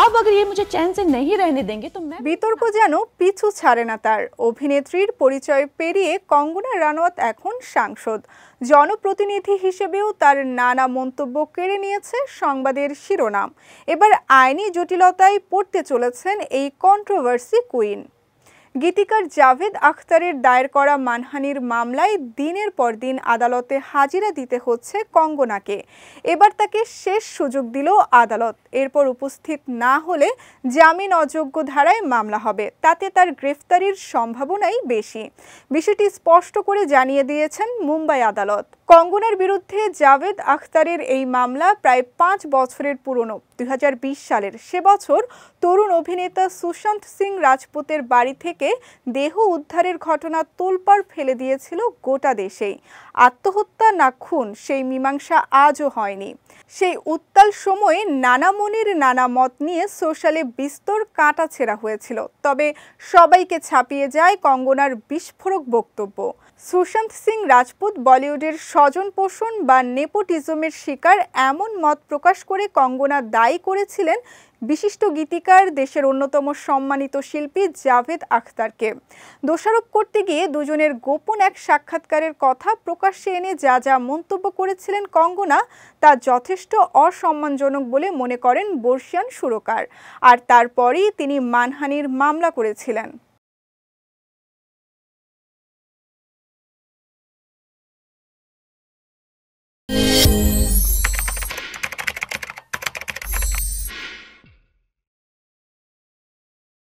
अब अगर ये मुझे चैन से नहीं रहने देंगे तो मैं বিতর্ক যেন পিছু ছাড়ে না তার। অভিনেত্রীর পরিচয় পেরিয়ে কঙ্গনা রানাওয়াত এখন সাংসদ। জনপ্রতিনিধি হিসেবেও তার নানা মন্তব্য কেড়ে নিয়েছে সংবাদের শিরোনাম। এবার আইনি জটিলতায় পড়তে চলেছেন এই কন্ট্রোভার্সি কুইন। গীতিকার জাভেদ আখতারের দায়ের করা মানহানির মামলায় দিনের পর দিন আদালতে হাজিরা দিতে হচ্ছে কঙ্গনাকে। এবার তাকে শেষ সুযোগ দিল আদালত। এরপর উপস্থিত না হলে জামিন অযোগ্য ধারায় মামলা হবে, তাতে তার গ্রেফতারির সম্ভাবনাই বেশি। বিষয়টি স্পষ্ট করে জানিয়ে দিয়েছেন মুম্বাই আদালত। কঙ্গনার বিরুদ্ধে জাভেদ আখতারের এই মামলা প্রায় 5 বছরের পুরনো। 2020 সালের সে বছর তরুণ অভিনেতা সুশান্ত সিং রাজপুতের বাড়ি থেকে দেহ উদ্ধারের ঘটনা তোলপাড় ফেলে দিয়েছিল গোটা দেশেই। আত্মহত্যা না খুন, সেই মীমাংসা আজও হয়নি। সেই উত্তাল সময়ে নানা মনের নানা মত নিয়ে সোশ্যালে বিস্তর কাটাছেঁড়া হয়েছিল। তবে সবাইকে ছাপিয়ে যায় কঙ্গনার বিস্ফোরক বক্তব্য। সুশান্ত সিং রাজপুত বলিউডের স্বজন পোষণ বা নেপোটিজমের শিকার, এমন মত প্রকাশ করে কঙ্গনা দায়ী করেছিলেন বিশিষ্ট গীতিকার, দেশের অন্যতম সম্মানিত শিল্পী জাভেদ আখতারকে। দোষারোপ করতে গিয়ে দুজনের গোপন এক সাক্ষাৎকারের কথা প্রকাশ্যে এনে যা যা মন্তব্য করেছিলেন কঙ্গনা, তা যথেষ্ট অসম্মানজনক বলে মনে করেন বর্ষিয়ান সুরকার। আর তারপরই তিনি মানহানির মামলা করেছিলেন।